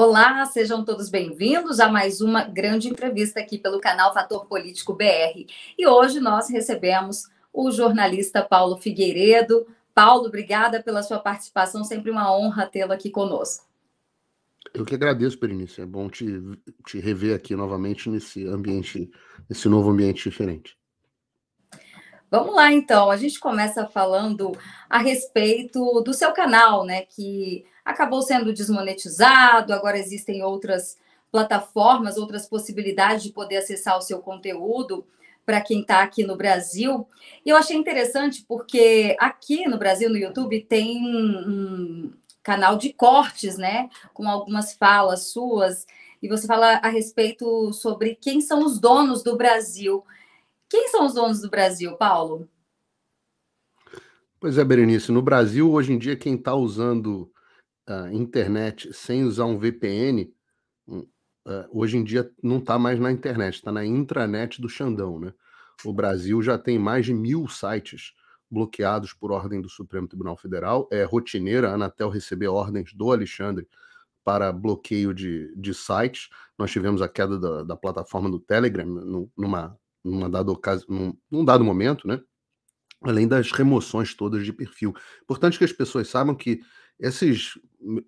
Olá, sejam todos bem-vindos a mais uma grande entrevista aqui pelo canal Fator Político BR. E hoje nós recebemos o jornalista Paulo Figueiredo. Paulo, obrigada pela sua participação, sempre uma honra tê-lo aqui conosco. Eu que agradeço, Berenice. É bom te rever aqui novamente nesse ambiente, nesse novo ambiente diferente. Vamos lá, então. A gente começa falando a respeito do seu canal, né? Que acabou sendo desmonetizado, agora existem outras plataformas, outras possibilidades de poder acessar o seu conteúdo para quem está aqui no Brasil. E eu achei interessante porque aqui no Brasil, no YouTube, tem um canal de cortes, né? Com algumas falas suas, e você fala a respeito sobre quem são os donos do Brasil. Quem são os donos do Brasil, Paulo? Pois é, Berenice, no Brasil, hoje em dia, quem está usando a internet sem usar um VPN, hoje em dia não está mais na internet, está na intranet do Xandão, né? O Brasil já tem mais de 1.000 sites bloqueados por ordem do Supremo Tribunal Federal. É rotineira a Anatel receber ordens do Alexandre para bloqueio de sites. Nós tivemos a queda da plataforma do Telegram num dado momento, né? Além das remoções todas de perfil. Importante que as pessoas saibam que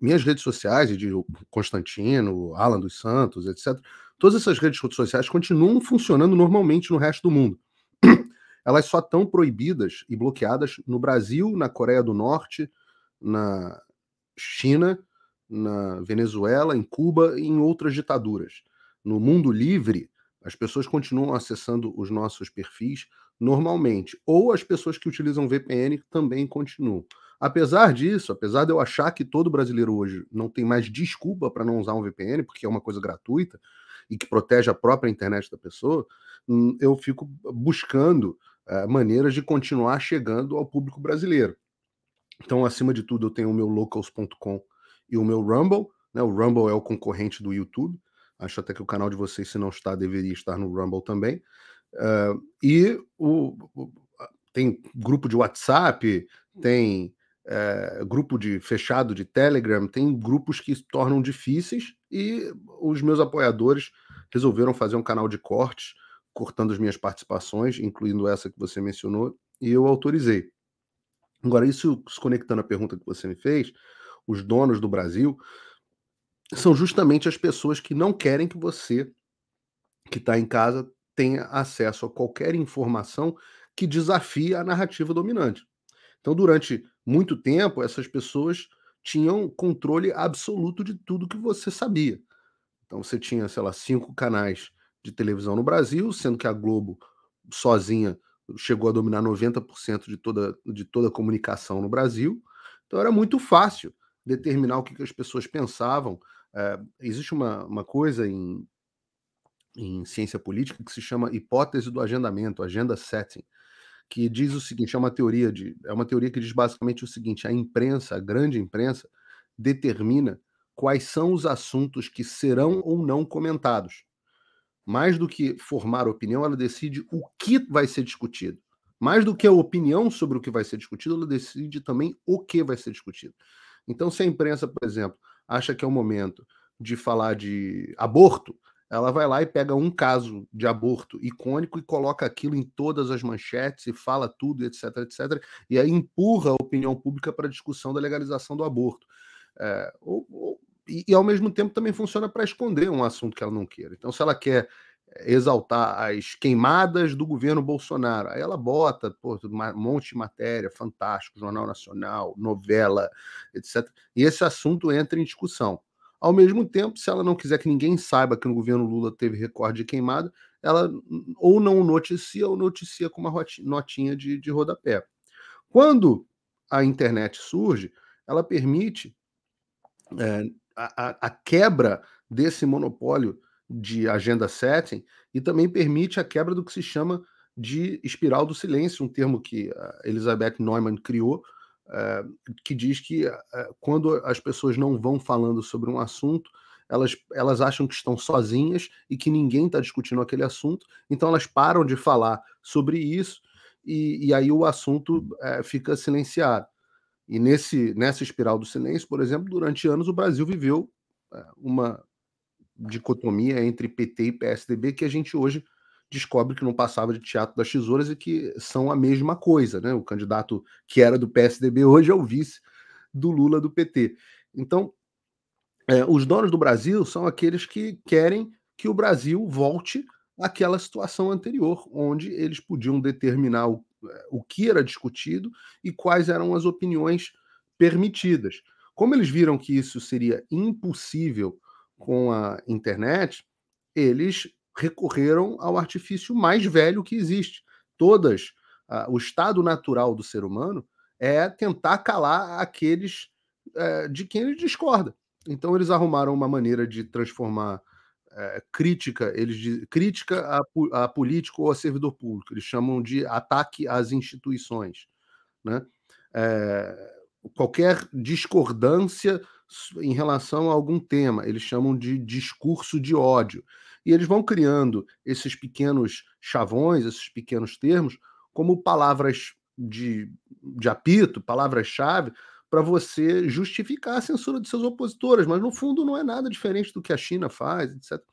minhas redes sociais, de Constantino, Alan dos Santos, etc., todas essas redes sociais continuam funcionando normalmente no resto do mundo. Elas só estão proibidas e bloqueadas no Brasil, na Coreia do Norte, na China, na Venezuela, em Cuba e em outras ditaduras. No mundo livre, as pessoas continuam acessando os nossos perfis normalmente, ou as pessoas que utilizam VPN também continuam. Apesar disso, apesar de eu achar que todo brasileiro hoje não tem mais desculpa para não usar um VPN, porque é uma coisa gratuita e que protege a própria internet da pessoa, eu fico buscando maneiras de continuar chegando ao público brasileiro. Então, acima de tudo, eu tenho o meu locals.com e o meu Rumble, né? O Rumble é o concorrente do YouTube. Acho até que o canal de vocês, se não está, deveria estar no Rumble também. Tem grupo de WhatsApp, tem grupo fechado de Telegram, tem grupos que se tornam difíceis e os meus apoiadores resolveram fazer um canal de cortes, cortando as minhas participações, incluindo essa que você mencionou, e eu autorizei. Agora, isso se conectando à pergunta que você me fez, os donos do Brasil são justamente as pessoas que não querem que você, que está em casa, tenha acesso a qualquer informação que desafie a narrativa dominante. Então, durante muito tempo, essas pessoas tinham controle absoluto de tudo que você sabia. Então, você tinha, sei lá, 5 canais de televisão no Brasil, sendo que a Globo, sozinha, chegou a dominar 90% de toda a comunicação no Brasil. Então, era muito fácil determinar o que as pessoas pensavam. Existe uma coisa em ciência política que se chama hipótese do agendamento, agenda setting, que diz o seguinte, é uma teoria que diz basicamente o seguinte: a imprensa, a grande imprensa, determina quais são os assuntos que serão ou não comentados. Mais do que formar opinião, ela decide o que vai ser discutido. Mais do que a opinião sobre o que vai ser discutido, ela decide também o que vai ser discutido. Então, se a imprensa, por exemplo, acha que é o momento de falar de aborto, ela vai lá e pega um caso de aborto icônico e coloca aquilo em todas as manchetes e fala tudo, etc, etc, e aí empurra a opinião pública para a discussão da legalização do aborto. E ao mesmo tempo também funciona para esconder um assunto que ela não queira. Então, se ela quer exaltar as queimadas do governo Bolsonaro, aí ela bota um monte de matéria, fantástico, Jornal Nacional, novela, etc. E esse assunto entra em discussão. Ao mesmo tempo, se ela não quiser que ninguém saiba que no governo Lula teve recorde de queimada, ela ou não noticia ou noticia com uma notinha de rodapé. Quando a internet surge, ela permite a quebra desse monopólio de agenda setting e também permite a quebra do que se chama de espiral do silêncio, um termo que a Elizabeth Neumann criou, que diz que quando as pessoas não vão falando sobre um assunto, elas acham que estão sozinhas e que ninguém está discutindo aquele assunto, então elas param de falar sobre isso e aí o assunto fica silenciado. E nessa espiral do silêncio, por exemplo, durante anos o Brasil viveu uma dicotomia entre PT e PSDB que a gente hoje descobre que não passava de teatro das tesouras e que são a mesma coisa, né? O candidato que era do PSDB hoje é o vice do Lula do PT. Então, os donos do Brasil são aqueles que querem que o Brasil volte àquela situação anterior, onde eles podiam determinar o que era discutido e quais eram as opiniões permitidas. Como eles viram que isso seria impossível com a internet, eles recorreram ao artifício mais velho que existe. O estado natural do ser humano é tentar calar aqueles de quem ele discorda. Então eles arrumaram uma maneira de transformar crítica a político ou a servidor público. Eles chamam de ataque às instituições, né? Qualquer discordância em relação a algum tema, eles chamam de discurso de ódio. E eles vão criando esses pequenos chavões, esses pequenos termos, como palavras de apito, palavras-chave, para você justificar a censura de seus opositores, mas no fundo não é nada diferente do que a China faz, etc.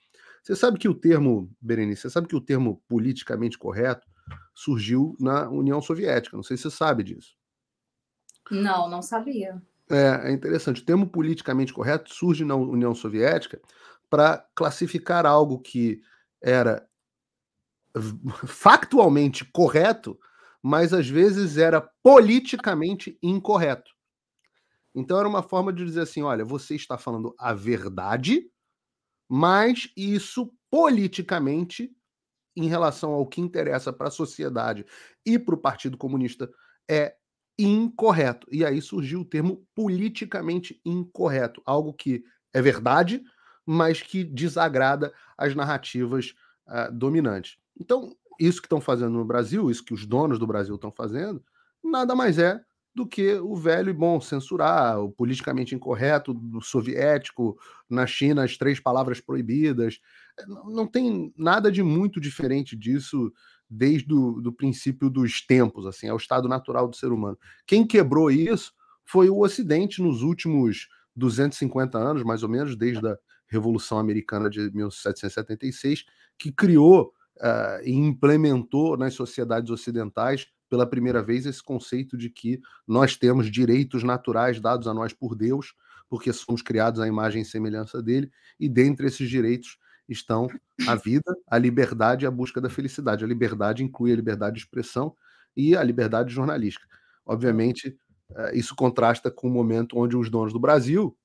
Você sabe que o termo, Berenice, você sabe que o termo politicamente correto surgiu na União Soviética, não sei se você sabe disso. Não, não sabia. É interessante. O termo politicamente correto surge na União Soviética para classificar algo que era factualmente correto, mas às vezes era politicamente incorreto. Então era uma forma de dizer assim, olha, você está falando a verdade, mas isso politicamente, em relação ao que interessa para a sociedade e para o Partido Comunista, é incorreto. E aí surgiu o termo politicamente incorreto, algo que é verdade, mas que desagrada as narrativas dominantes. Então, isso que estão fazendo no Brasil, isso que os donos do Brasil estão fazendo, nada mais é do que o velho e bom censurar, o politicamente incorreto do soviético, na China as 3 palavras proibidas. Não tem nada de muito diferente disso desde o princípio dos tempos, assim, é o estado natural do ser humano. Quem quebrou isso foi o Ocidente nos últimos 250 anos, mais ou menos, desde a Revolução Americana de 1776, que criou e implementou nas sociedades ocidentais pela primeira vez esse conceito de que nós temos direitos naturais dados a nós por Deus, porque somos criados à imagem e semelhança dele, e dentre esses direitos estão a vida, a liberdade e a busca da felicidade. A liberdade inclui a liberdade de expressão e a liberdade jornalística. Obviamente, isso contrasta com o momento onde os donos do Brasil,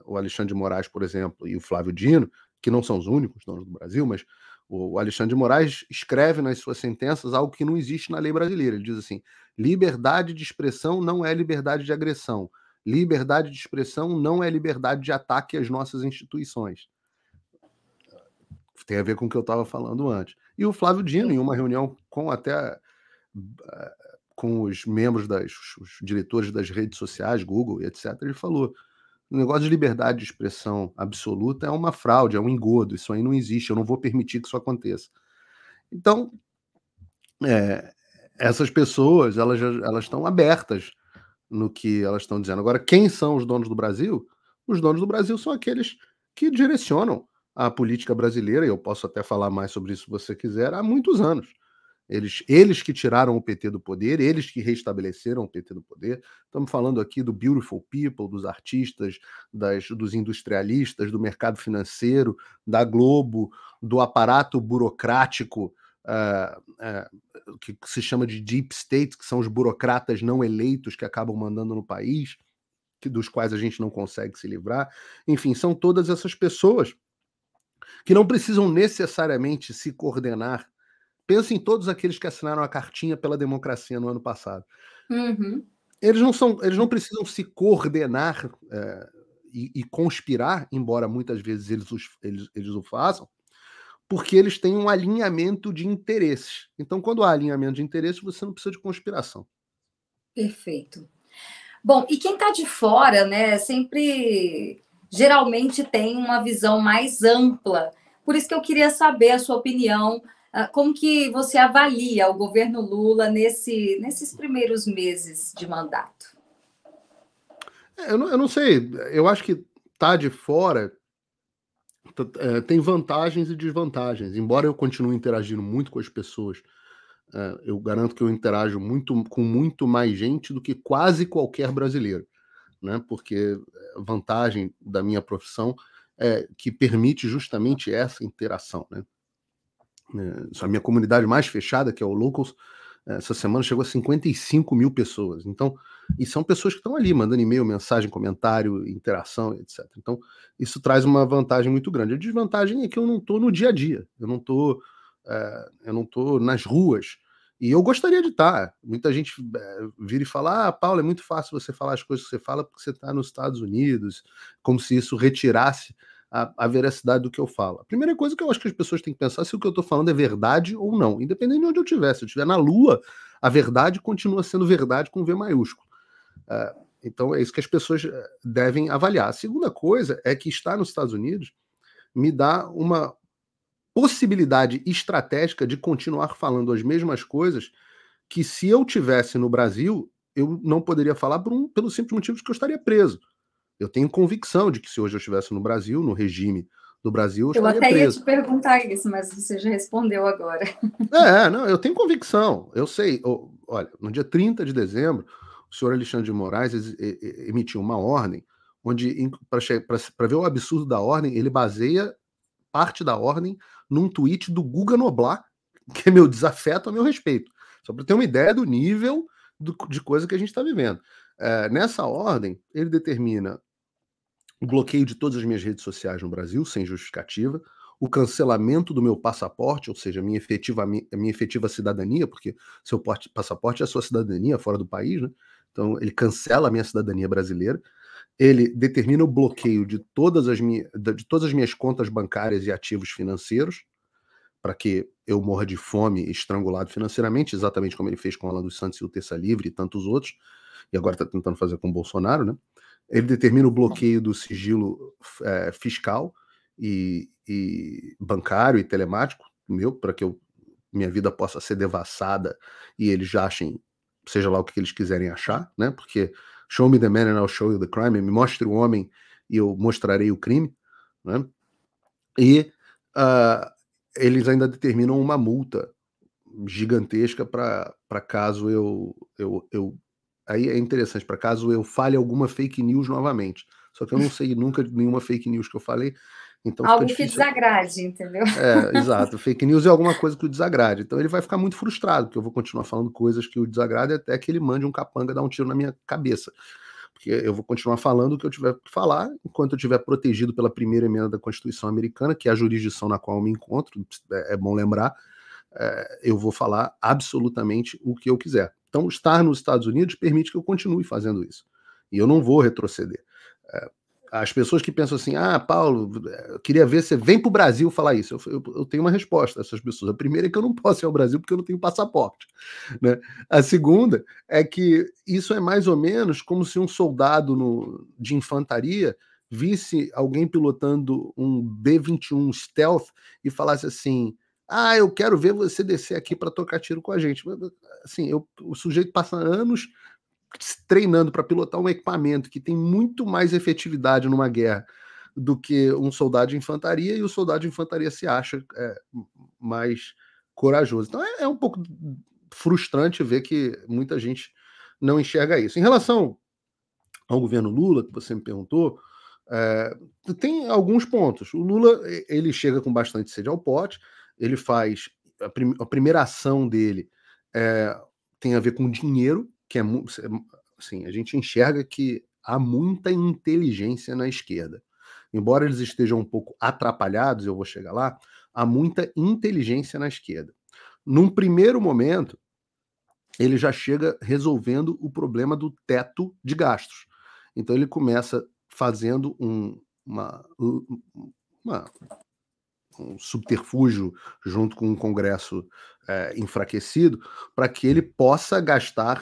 o Alexandre de Moraes, por exemplo, e o Flávio Dino, que não são os únicos donos do Brasil, mas o Alexandre de Moraes escreve nas suas sentenças algo que não existe na lei brasileira. Ele diz assim: liberdade de expressão não é liberdade de agressão. Liberdade de expressão não é liberdade de ataque às nossas instituições. Tem a ver com o que eu estava falando antes. E o Flávio Dino, em uma reunião com os membros os diretores das redes sociais, Google e etc., ele falou: o negócio de liberdade de expressão absoluta é uma fraude, é um engodo, isso aí não existe, eu não vou permitir que isso aconteça. Então, essas pessoas, elas estão abertas no que elas estão dizendo. Agora, quem são os donos do Brasil? Os donos do Brasil são aqueles que direcionam a política brasileira, e eu posso até falar mais sobre isso se você quiser, há muitos anos. Eles que tiraram o PT do poder, eles que restabeleceram o PT do poder. Estamos falando aqui do beautiful people, dos artistas, dos industrialistas, do mercado financeiro, da Globo, do aparato burocrático que se chama de deep state, que são os burocratas não eleitos que acabam mandando no país, dos quais a gente não consegue se livrar. Enfim, são todas essas pessoas que não precisam necessariamente se coordenar. Pensa em todos aqueles que assinaram a cartinha pela democracia no ano passado. Uhum. Eles não precisam se coordenar e conspirar, embora muitas vezes eles o façam, porque eles têm um alinhamento de interesses. Então, quando há alinhamento de interesses, você não precisa de conspiração. Perfeito. Bom, e quem está de fora, né, sempre, geralmente tem uma visão mais ampla. Por isso que eu queria saber a sua opinião, como que você avalia o governo Lula nesses primeiros meses de mandato? Eu não sei, eu acho que tá de fora tem vantagens e desvantagens. Embora eu continue interagindo muito com as pessoas, eu garanto que eu interajo com muito mais gente do que quase qualquer brasileiro, né? Porque a vantagem da minha profissão é que permite justamente essa interação, né? A minha comunidade mais fechada, que é o Locals, essa semana chegou a 55 mil pessoas. Então, e são pessoas que estão ali mandando e-mail, mensagem, comentário, interação, etc. Então, isso traz uma vantagem muito grande. A desvantagem é que eu não estou no dia a dia, eu não estou nas ruas. E eu gostaria de estar. Muita gente vira e fala: Paulo, é muito fácil você falar as coisas que você fala porque você está nos Estados Unidos, como se isso retirasse a veracidade do que eu falo. A primeira coisa que eu acho que as pessoas têm que pensar é se o que eu estou falando é verdade ou não, independente de onde eu estiver. Se eu estiver na Lua, a verdade continua sendo verdade com V maiúsculo. Então é isso que as pessoas devem avaliar. A segunda coisa é que estar nos Estados Unidos me dá uma possibilidade estratégica de continuar falando as mesmas coisas que, se eu tivesse no Brasil, eu não poderia falar pelo simples motivo de que eu estaria preso. Eu tenho convicção de que, se hoje eu estivesse no Brasil, no regime do Brasil, eu estaria até preso. Ia te perguntar isso, mas você já respondeu agora. Não, eu tenho convicção. Eu sei. Olha, no dia 30 de dezembro, o senhor Alexandre de Moraes emitiu uma ordem onde, para ver o absurdo da ordem, ele baseia parte da ordem num tweet do Guga Noblar, que é meu desafeto a meu respeito. Só para ter uma ideia do nível de coisa que a gente está vivendo. Nessa ordem, ele determina o bloqueio de todas as minhas redes sociais no Brasil, sem justificativa, o cancelamento do meu passaporte, ou seja, a minha efetiva cidadania, porque seu passaporte é a sua cidadania fora do país, né? Então ele cancela a minha cidadania brasileira. Ele determina o bloqueio de todas as minhas contas bancárias e ativos financeiros, para que eu morra de fome, estrangulado financeiramente, exatamente como ele fez com Alan dos Santos e o Terça Livre e tantos outros, e agora está tentando fazer com o Bolsonaro, né? Ele determina o bloqueio do sigilo fiscal e bancário e telemático meu, para que minha vida possa ser devassada e eles achem, seja lá o que eles quiserem achar, né? Porque show me the man and I'll show you the crime. Me mostre o homem e eu mostrarei o crime, né? E eles ainda determinam uma multa gigantesca para caso aí é interessante, para caso eu fale alguma fake news novamente. Só que eu não sei nunca de nenhuma fake news que eu falei, então fica Algo difícil. Que desagrade, entendeu? Exato. Fake news é alguma coisa que o desagrade. Então ele vai ficar muito frustrado, porque eu vou continuar falando coisas que o desagradem até que ele mande um capanga dar um tiro na minha cabeça. Porque eu vou continuar falando o que eu tiver que falar, enquanto eu estiver protegido pela primeira emenda da Constituição Americana, que é a jurisdição na qual eu me encontro, é bom lembrar, eu vou falar absolutamente o que eu quiser. Então, estar nos Estados Unidos permite que eu continue fazendo isso. E eu não vou retroceder. As pessoas que pensam assim, Paulo, eu queria ver você vem para o Brasil falar isso. Eu tenho uma resposta a essas pessoas. A primeira é que eu não posso ir ao Brasil porque eu não tenho passaporte, né? A segunda é que isso é mais ou menos como se um soldado de infantaria visse alguém pilotando um B-21 Stealth e falasse assim: eu quero ver você descer aqui para tocar tiro com a gente. Assim, o sujeito passa anos treinando para pilotar um equipamento que tem muito mais efetividade numa guerra do que um soldado de infantaria, e o soldado de infantaria se acha mais corajoso. Então é um pouco frustrante ver que muita gente não enxerga isso. Em relação ao governo Lula, que você me perguntou, tem alguns pontos. O Lula, ele chega com bastante sede ao pote, ele faz a primeira ação dele tem a ver com dinheiro, que é assim, a gente enxerga que há muita inteligência na esquerda. Embora eles estejam um pouco atrapalhados, eu vou chegar lá, há muita inteligência na esquerda. Num primeiro momento, ele já chega resolvendo o problema do teto de gastos. Então ele começa fazendo um subterfúgio junto com um Congresso enfraquecido para que ele possa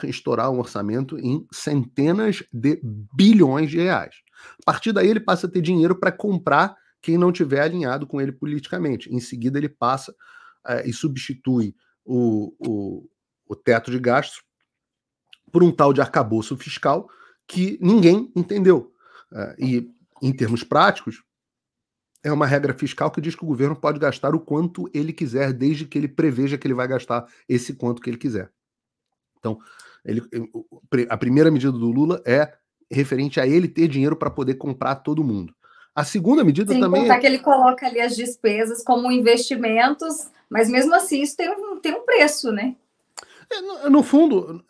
estourar um orçamento em centenas de bilhões de reais. A partir daí ele passa a ter dinheiro para comprar quem não tiver alinhado com ele politicamente. Em seguida ele passa e substitui o teto de gastos por um tal de arcabouço fiscal que ninguém entendeu. E em termos práticos, é uma regra fiscal que diz que o governo pode gastar o quanto ele quiser, desde que ele preveja que ele vai gastar esse quanto que ele quiser. Então, a primeira medida do Lula é referente a ele ter dinheiro para poder comprar todo mundo. A segunda medida Sem também contar que ele coloca ali as despesas como investimentos, mas mesmo assim isso tem um preço, né? No fundo,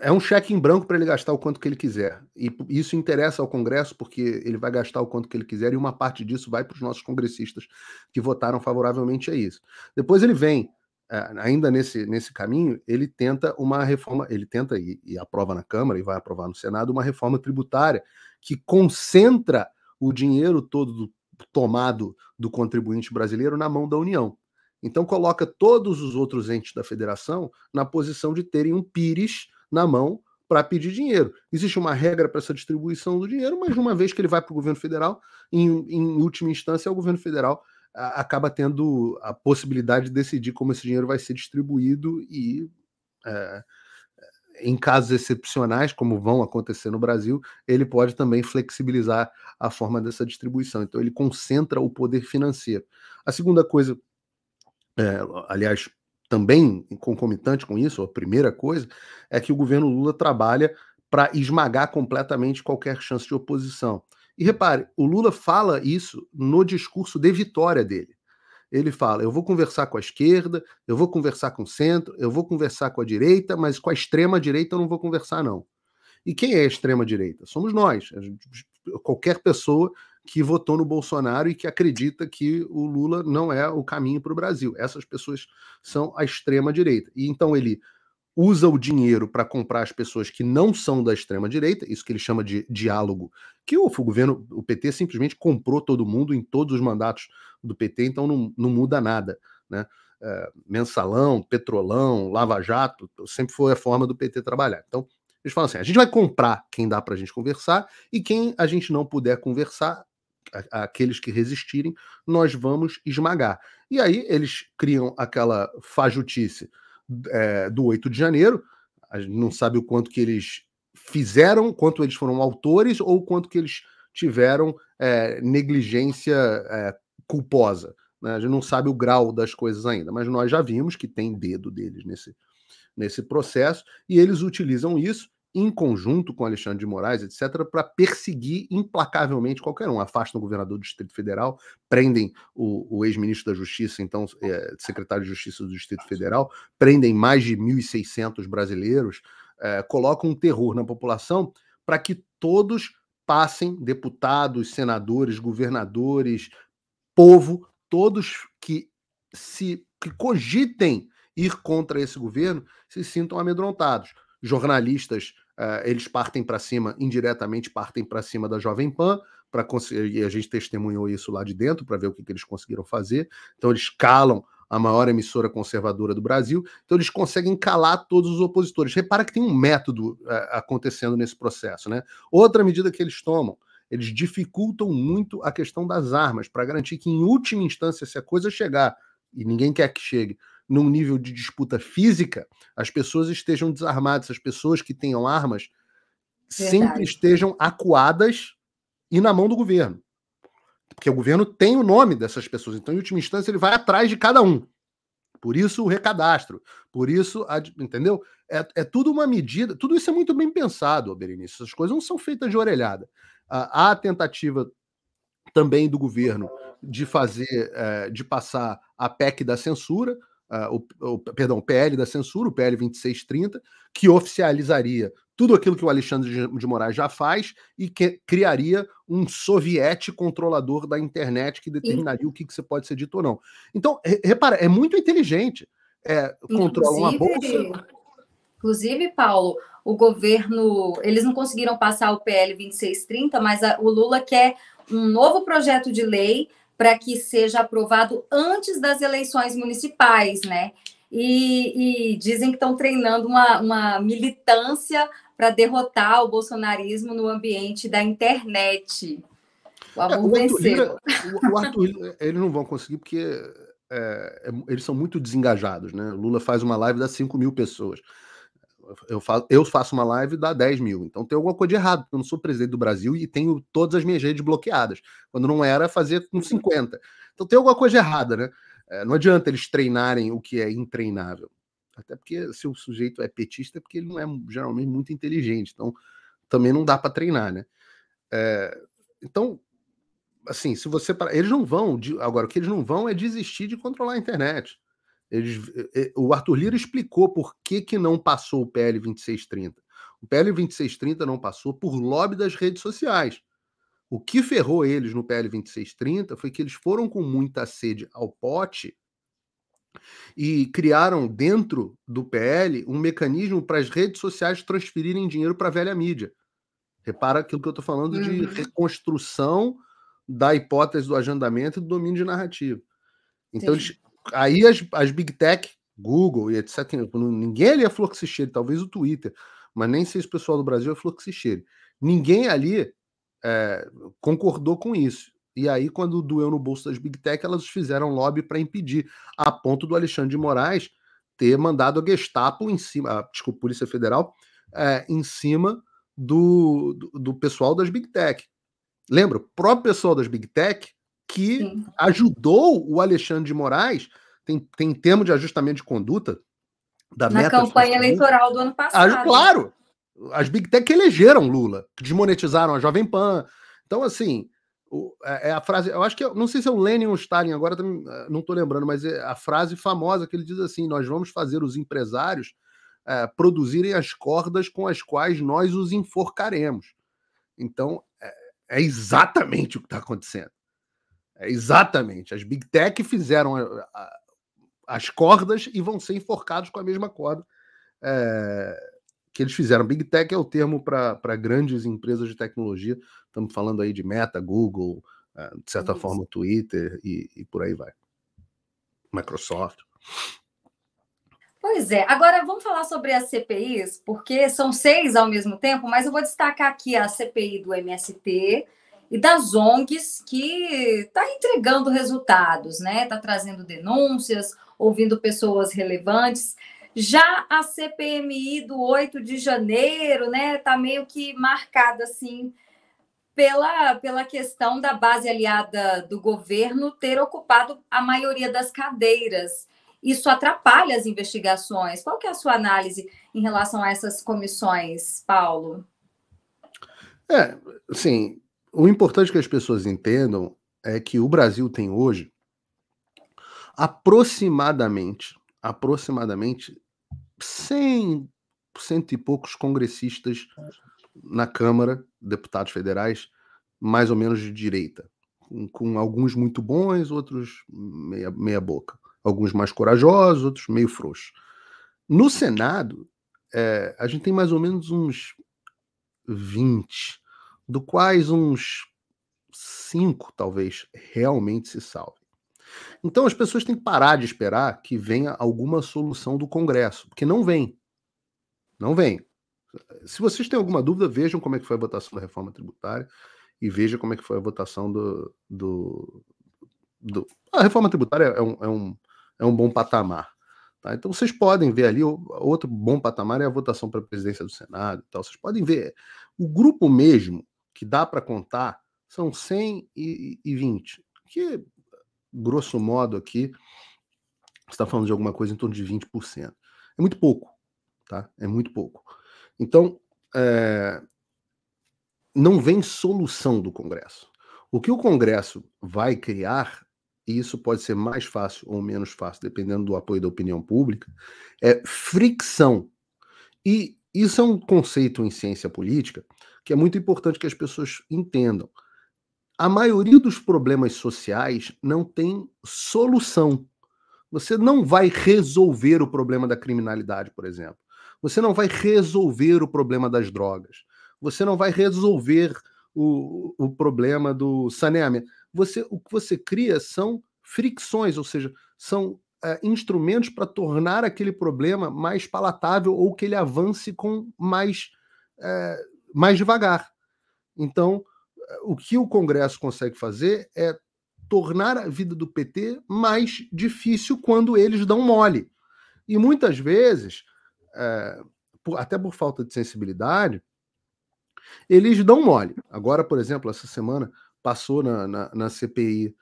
é um cheque em branco para ele gastar o quanto que ele quiser. E isso interessa ao Congresso, porque ele vai gastar o quanto que ele quiser, e uma parte disso vai para os nossos congressistas que votaram favoravelmente a isso. Depois ele vem, ainda nesse caminho, ele tenta uma reforma, ele tenta e aprova na Câmara e vai aprovar no Senado uma reforma tributária que concentra o dinheiro todo tomado do contribuinte brasileiro na mão da União. Então coloca todos os outros entes da federação na posição de terem um pires na mão para pedir dinheiro. Existe uma regra para essa distribuição do dinheiro, mas uma vez que ele vai para o governo federal, em última instância, o governo federal acaba tendo a possibilidade de decidir como esse dinheiro vai ser distribuído e, em casos excepcionais, como vão acontecer no Brasil, ele pode também flexibilizar a forma dessa distribuição. Então ele concentra o poder financeiro. A segunda coisa, aliás, também concomitante com isso, a primeira coisa, é que o governo Lula trabalha para esmagar completamente qualquer chance de oposição. E repare, o Lula fala isso no discurso de vitória dele. Ele fala, eu vou conversar com a esquerda, eu vou conversar com o centro, eu vou conversar com a direita, mas com a extrema-direita eu não vou conversar, não. E quem é a extrema-direita? Somos nós. Qualquer pessoa que votou no Bolsonaro e que acredita que o Lula não é o caminho para o Brasil. Essas pessoas são a extrema-direita. E então ele usa o dinheiro para comprar as pessoas que não são da extrema-direita, isso que ele chama de diálogo, que o governo, o PT simplesmente comprou todo mundo em todos os mandatos do PT, então não muda nada, né? Mensalão, Petrolão, Lava Jato, sempre foi a forma do PT trabalhar. Então, eles falam assim, a gente vai comprar quem dá para a gente conversar e quem a gente não puder conversar, aqueles que resistirem, nós vamos esmagar. E aí eles criam aquela fajutice do 8 de janeiro, a gente não sabe o quanto que eles fizeram, quanto eles foram autores ou quanto que eles tiveram negligência culposa. Né? A gente não sabe o grau das coisas ainda, mas nós já vimos que tem dedo deles nesse processo, e eles utilizam isso em conjunto com Alexandre de Moraes, etc., para perseguir implacavelmente qualquer um. Afastam o governador do Distrito Federal, prendem o ex-ministro da Justiça, então secretário de Justiça do Distrito Federal, prendem mais de 1.600 brasileiros, colocam um terror na população para que todos passem, deputados, senadores, governadores, povo, todos que cogitem ir contra esse governo se sintam amedrontados. Jornalistas, eles partem para cima, indiretamente partem para cima da Jovem Pan, e a gente testemunhou isso lá de dentro para ver o que eles conseguiram fazer. Então eles calam a maior emissora conservadora do Brasil, então eles conseguem calar todos os opositores. Repara que tem um método acontecendo nesse processo, né? Outra medida que eles tomam, eles dificultam muito a questão das armas, para garantir que, em última instância, se a coisa chegar, e ninguém quer que chegue, num nível de disputa física, as pessoas estejam desarmadas, as pessoas que tenham armas sempre estejam acuadas e na mão do governo. Porque o governo tem o nome dessas pessoas, então, em última instância, ele vai atrás de cada um. Por isso o recadastro, por isso, entendeu? É tudo uma medida, tudo isso é muito bem pensado, Berenice, essas coisas não são feitas de orelhada. Há a tentativa também do governo de de passar a PEC da censura, o PL da censura, o PL 2630, que oficializaria tudo aquilo que o Alexandre de Moraes já faz e que criaria um soviete controlador da internet que determinaria o que você pode ser dito ou não. Então, repara, é muito inteligente. Controla uma bolsa. Inclusive, Paulo, o governo, eles não conseguiram passar o PL 2630, mas o Lula quer um novo projeto de lei para que seja aprovado antes das eleições municipais, né? E dizem que estão treinando uma militância para derrotar o bolsonarismo no ambiente da internet. O amor venceu. O Arthur Lira, eles não vão conseguir porque eles são muito desengajados, né? O Lula faz uma live das 5.000 pessoas. Eu faço uma live e dá 10 mil. Então tem alguma coisa de errado, porque eu não sou presidente do Brasil e tenho todas as minhas redes bloqueadas. Quando não era, fazer com 50. Então tem alguma coisa errada, né? Não adianta eles treinarem o que é intreinável. Até porque se o sujeito é petista, é porque ele não é geralmente muito inteligente. Então também não dá para treinar, né? Então, assim, se você... Eles não vão... Agora, o que eles não vão é desistir de controlar a internet. O Arthur Lira explicou por que não passou o PL 2630. O PL 2630 não passou por lobby das redes sociais. O que ferrou eles no PL 2630 foi que eles foram com muita sede ao pote e criaram dentro do PL um mecanismo para as redes sociais transferirem dinheiro para a velha mídia. Repara aquilo que eu estou falando de reconstrução da hipótese do agendamento e do domínio de narrativa. Então, aí as Big Tech, Google e etc., ninguém ali é fluxicheiro, talvez o Twitter, mas nem sei se o pessoal do Brasil é fluxicheiro. Ninguém ali concordou com isso. E aí, quando doeu no bolso das Big Tech, elas fizeram lobby para impedir, a ponto do Alexandre de Moraes ter mandado a Gestapo em cima, desculpa, Polícia Federal, em cima do pessoal das Big Tech. Lembra? O próprio pessoal das Big Tech que ajudou o Alexandre de Moraes, tem termo de ajustamento de conduta da na campanha eleitoral do ano passado. Claro! As Big Tech que elegeram Lula, que desmonetizaram a Jovem Pan. Então, assim, a frase, eu acho que, não sei se é o Lenin ou o Stalin, agora não estou lembrando, mas é a frase famosa que ele diz assim: nós vamos fazer os empresários produzirem as cordas com as quais nós os enforcaremos. Então, é exatamente o que está acontecendo. Exatamente. As Big Tech fizeram as cordas e vão ser enforcados com a mesma corda que eles fizeram. Big Tech é o termo para grandes empresas de tecnologia. Estamos falando aí de Meta, Google, de certa forma Twitter e por aí vai. Microsoft. Pois é. Agora vamos falar sobre as CPIs, porque são 6 ao mesmo tempo, mas eu vou destacar aqui a CPI do MST e das ONGs, que está entregando resultados, né? Está trazendo denúncias, ouvindo pessoas relevantes. Já a CPMI do 8 de janeiro, né? Está meio que marcada assim pela questão da base aliada do governo ter ocupado a maioria das cadeiras. Isso atrapalha as investigações. Qual que é a sua análise em relação a essas comissões, Paulo? Sim, o importante que as pessoas entendam é que o Brasil tem hoje aproximadamente 100 e poucos congressistas na Câmara, deputados federais, mais ou menos de direita, com alguns muito bons, outros meia boca, alguns mais corajosos, outros meio frouxos. No Senado, a gente tem mais ou menos uns 20, do quais uns 5, talvez, realmente se salvem. Então as pessoas têm que parar de esperar que venha alguma solução do Congresso, porque não vem. Não vem. Se vocês têm alguma dúvida, vejam como é que foi a votação da reforma tributária e vejam como é que foi a votação A reforma tributária é um bom patamar. Tá? Então vocês podem ver ali, outro bom patamar é a votação para a presidência do Senado. E tal. Vocês podem ver. O grupo mesmo que dá para contar são 120, que, grosso modo, aqui, você está falando de alguma coisa em torno de 20%. É muito pouco. Tá? É muito pouco. Então, não vem solução do Congresso. O que o Congresso vai criar, e isso pode ser mais fácil ou menos fácil, dependendo do apoio da opinião pública, é fricção. E isso é um conceito em ciência política que é muito importante que as pessoas entendam. A maioria dos problemas sociais não tem solução. Você não vai resolver o problema da criminalidade, por exemplo. Você não vai resolver o problema das drogas. Você não vai resolver o problema do saneamento. O que você cria são fricções, ou seja, são instrumentos para tornar aquele problema mais palatável ou que ele avance com mais devagar. Então, o que o Congresso consegue fazer é tornar a vida do PT mais difícil quando eles dão mole. E muitas vezes, até por falta de sensibilidade, eles dão mole. Agora, por exemplo, essa semana passou na CPI,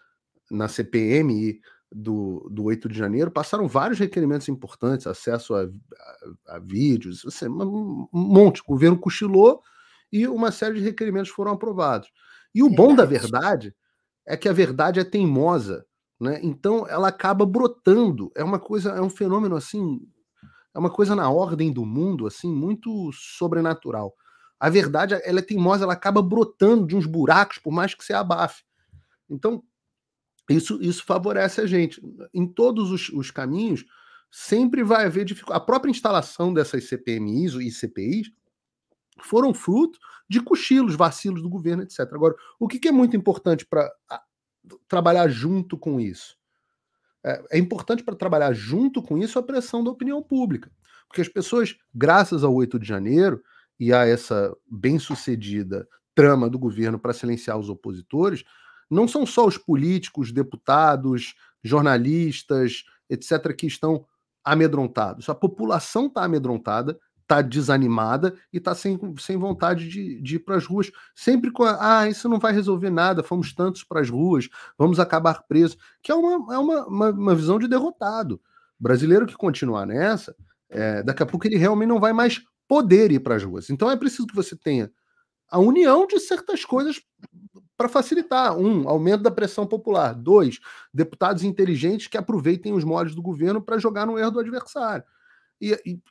na CPMI do 8 de janeiro, passaram vários requerimentos importantes, acesso a vídeos, assim, um monte. O governo cochilou e uma série de requerimentos foram aprovados. E o bom da verdade é que a verdade é teimosa, né? Então ela acaba brotando. É uma coisa, é um fenômeno assim, é uma coisa na ordem do mundo, assim, muito sobrenatural. A verdade, ela é teimosa, ela acaba brotando de uns buracos, por mais que você abafe. Então, isso favorece a gente. Em todos os caminhos, sempre vai haver dificuldade. A própria instalação dessas CPMIs e CPIs foram fruto de cochilos, vacilos do governo, etc. Agora, o que é muito importante para trabalhar junto com isso? É importante para trabalhar junto com isso a pressão da opinião pública. Porque as pessoas, graças ao 8 de janeiro e a essa bem-sucedida trama do governo para silenciar os opositores, não são só os políticos, deputados, jornalistas, etc., que estão amedrontados. A população está amedrontada, está desanimada e está sem vontade de ir para as ruas. Sempre com isso não vai resolver nada, fomos tantos para as ruas, vamos acabar presos. Que é uma visão de derrotado. O brasileiro que continuar nessa, daqui a pouco ele realmente não vai mais poder ir para as ruas. Então é preciso que você tenha a união de certas coisas para facilitar. Aumento da pressão popular. 2, deputados inteligentes que aproveitem os moles do governo para jogar no erro do adversário.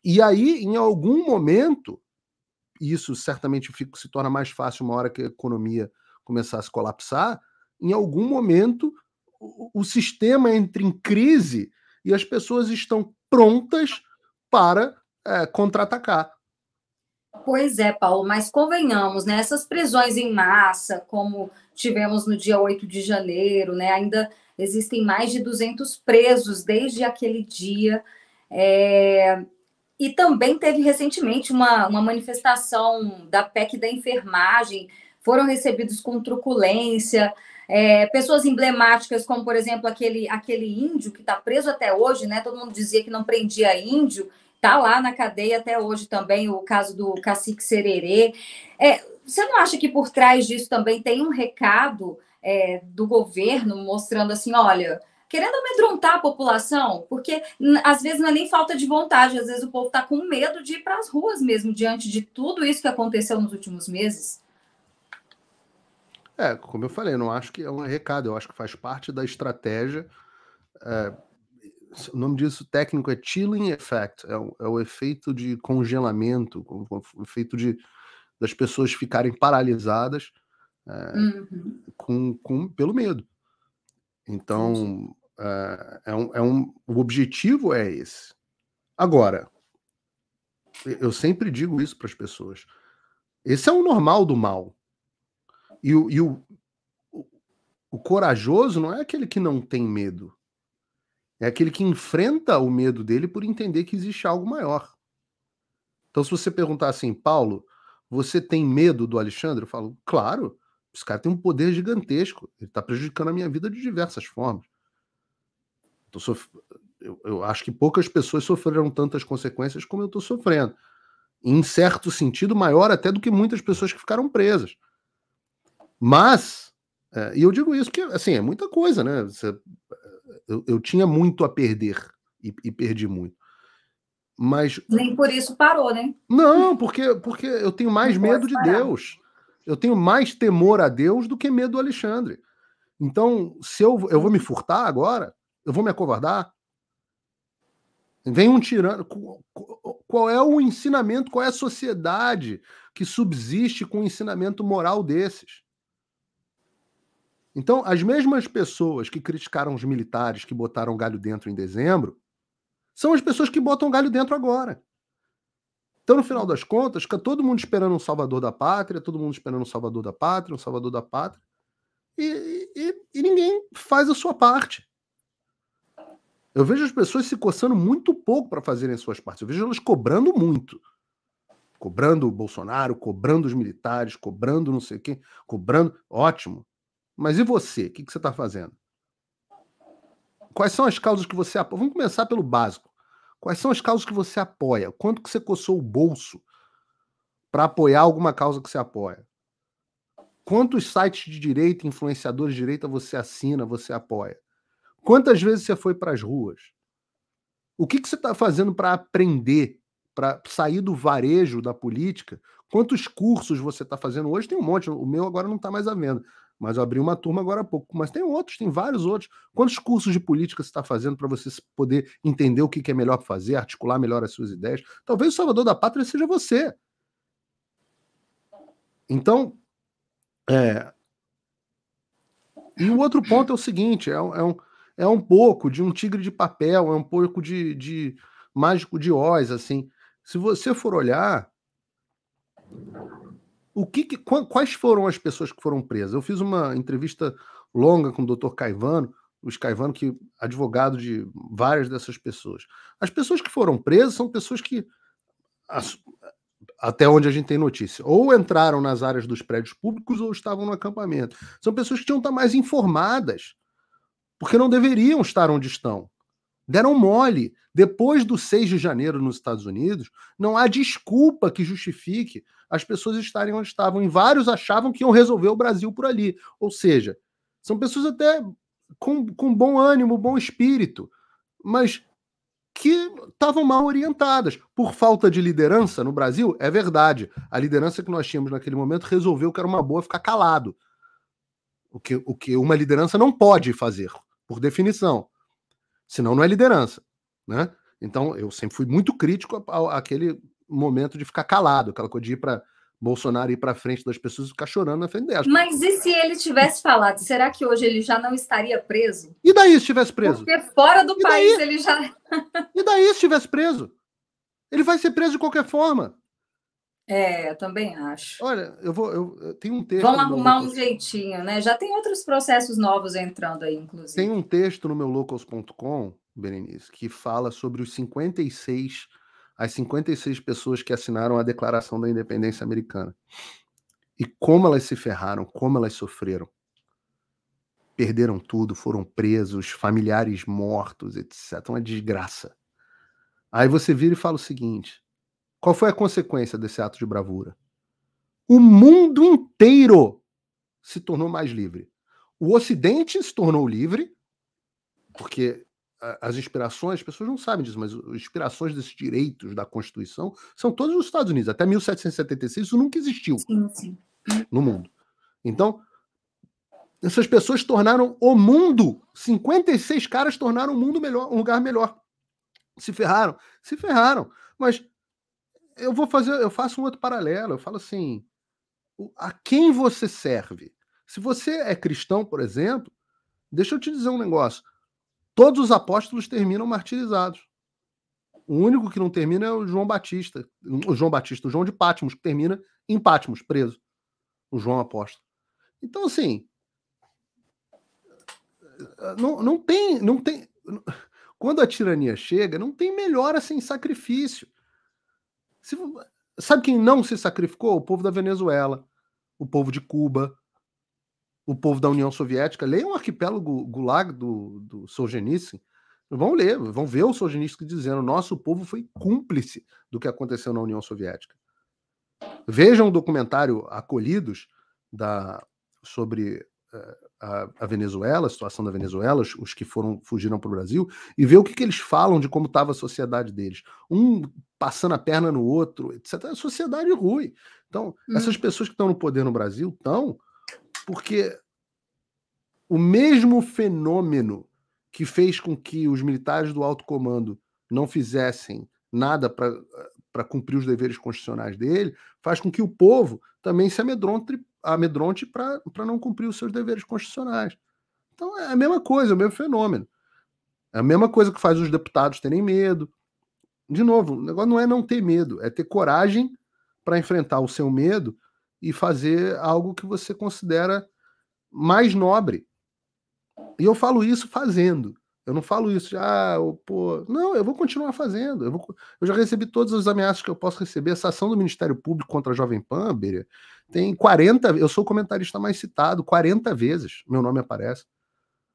E aí, em algum momento, isso certamente se torna mais fácil uma hora que a economia começar a se colapsar, em algum momento o sistema entra em crise e as pessoas estão prontas para contra-atacar. Pois é, Paulo, mas convenhamos, né? Essas prisões em massa, como tivemos no dia 8 de janeiro, né? Ainda existem mais de 200 presos desde aquele dia. E também teve recentemente uma manifestação da PEC da enfermagem, foram recebidos com truculência. Pessoas emblemáticas, como, por exemplo, aquele índio que está preso até hoje, né? Todo mundo dizia que não prendia índio, está lá na cadeia até hoje também, o caso do Cacique Sererê. Você não acha que por trás disso também tem um recado do governo mostrando assim, olha, querendo amedrontar a população? Porque às vezes não é nem falta de vontade, às vezes o povo está com medo de ir para as ruas mesmo, diante de tudo isso que aconteceu nos últimos meses. Como eu falei, eu não acho que é um recado, eu acho que faz parte da estratégia. O nome disso técnico é chilling effect, é o efeito de congelamento, o efeito das pessoas ficarem paralisadas pelo medo. Então, o objetivo é esse. Agora, eu sempre digo isso para as pessoas. Esse é o normal do mal. E o corajoso não é aquele que não tem medo. É aquele que enfrenta o medo dele por entender que existe algo maior. Então, se você perguntar assim, Paulo, você tem medo do Alexandre? Eu falo, claro, esse cara tem um poder gigantesco. Ele está prejudicando a minha vida de diversas formas. Eu acho que poucas pessoas sofreram tantas consequências como eu estou sofrendo. Em certo sentido, maior até do que muitas pessoas que ficaram presas. Mas, e eu digo isso porque, assim, é muita coisa, né? Eu tinha muito a perder e perdi muito. Mas nem por isso parou, né? Não, porque eu tenho mais medo de Deus. Eu tenho mais temor a Deus do que medo do Alexandre. Então, se eu vou me furtar agora, eu vou me acovardar. Vem um tirano. Qual é o ensinamento, qual é a sociedade que subsiste com um ensinamento moral desses? Então, as mesmas pessoas que criticaram os militares que botaram galho dentro em dezembro são as pessoas que botam galho dentro agora. Então, no final das contas, fica todo mundo esperando um salvador da pátria, todo mundo esperando um salvador da pátria, um salvador da pátria, e ninguém faz a sua parte. Eu vejo as pessoas se coçando muito pouco para fazerem as suas partes. Eu vejo elas cobrando muito. Cobrando o Bolsonaro, cobrando os militares, cobrando não sei o quê, cobrando. Ótimo. Mas e você? O que você está fazendo? Quais são as causas que você apoia? Vamos começar pelo básico. Quais são as causas que você apoia? Quanto que você coçou o bolso para apoiar alguma causa que você apoia? Quantos sites de direita, influenciadores de direita você assina, você apoia? Quantas vezes você foi para as ruas? O que você está fazendo para aprender, para sair do varejo da política? Quantos cursos você está fazendo? Hoje tem um monte, o meu agora não está mais à venda, mas eu abri uma turma agora há pouco. Mas tem outros, tem vários outros. Quantos cursos de política você está fazendo para você poder entender o que é melhor fazer, articular melhor as suas ideias? Talvez o salvador da pátria seja você. Então, e o outro ponto é o seguinte, é um pouco de um tigre de papel, é um pouco de mágico de Oz, assim. Se você for olhar, quais foram as pessoas que foram presas? Eu fiz uma entrevista longa com o Dr. Caivano, que é advogado de várias dessas pessoas. As pessoas que foram presas são pessoas que, até onde a gente tem notícia, ou entraram nas áreas dos prédios públicos ou estavam no acampamento. São pessoas que tinham que estar mais informadas, porque não deveriam estar onde estão. Deram mole. Depois do 6 de janeiro nos Estados Unidos, não há desculpa que justifique as pessoas estarem onde estavam. E vários achavam que iam resolver o Brasil por ali. Ou seja, são pessoas até com bom ânimo, bom espírito, mas que estavam mal orientadas. Por falta de liderança no Brasil, é verdade. A liderança que nós tínhamos naquele momento resolveu que era uma boa ficar calado. O que uma liderança não pode fazer, por definição. Senão não é liderança, né? Então, eu sempre fui muito crítico àquele momento de ficar calado, aquela coisa de ir para Bolsonaro ir para frente das pessoas e ficar chorando na frente delas. Mas e se ele tivesse falado, será que hoje ele já não estaria preso? E daí se estivesse preso? Porque fora do país ele já... E daí se estivesse preso? Ele vai ser preso de qualquer forma. Eu também acho. Olha, eu tenho um texto... Vão arrumar um jeitinho, né? Já tem outros processos novos entrando aí, inclusive. Tem um texto no meu locals.com, Berenice, que fala sobre as 56 pessoas que assinaram a Declaração da Independência Americana. E como elas se ferraram, como elas sofreram. Perderam tudo, foram presos, familiares mortos, etc. Uma desgraça. Aí você vira e fala o seguinte: qual foi a consequência desse ato de bravura? O mundo inteiro se tornou mais livre. O Ocidente se tornou livre, porque as inspirações, as pessoas não sabem disso, mas as inspirações desses direitos da Constituição são todos nos Estados Unidos. Até 1776 isso nunca existiu no mundo. Então, essas pessoas tornaram o mundo, 56 caras tornaram o mundo melhor, um lugar melhor. Se ferraram? Se ferraram. Mas eu faço um outro paralelo. Eu falo assim, a quem você serve? Se você é cristão, por exemplo, deixa eu te dizer um negócio. Todos os apóstolos terminam martirizados. O único que não termina é o João de Patmos, que termina em Patmos, preso. O João apóstolo. Então, assim, não tem. Quando a tirania chega, não tem melhora sem sacrifício. Sabe quem não se sacrificou? O povo da Venezuela, o povo de Cuba, o povo da União Soviética. Leiam o Arquipélago Gulag do Solzhenitsyn. Vão ler, vão ver o Solzhenitsyn dizendo: nosso povo foi cúmplice do que aconteceu na União Soviética. Vejam o documentário Acolhidos sobre a Venezuela, a situação da Venezuela, os que fugiram para o Brasil, e ver o que eles falam de como estava a sociedade deles. Um passando a perna no outro, etc. A sociedade ruim. Então, essas pessoas que estão no poder no Brasil estão porque o mesmo fenômeno que fez com que os militares do alto comando não fizessem nada para cumprir os deveres constitucionais dele, faz com que o povo também se amedronte para não cumprir os seus deveres constitucionais. Então é a mesma coisa, é o mesmo fenômeno. É a mesma coisa que faz os deputados terem medo. De novo, o negócio não é não ter medo, é ter coragem para enfrentar o seu medo e fazer algo que você considera mais nobre. E eu falo isso fazendo. Eu não falo isso de, não, eu vou continuar fazendo. Eu já recebi todas as ameaças que eu posso receber. Essa ação do Ministério Público contra a Jovem Pan, Beria, tem 40, eu sou o comentarista mais citado, 40 vezes meu nome aparece.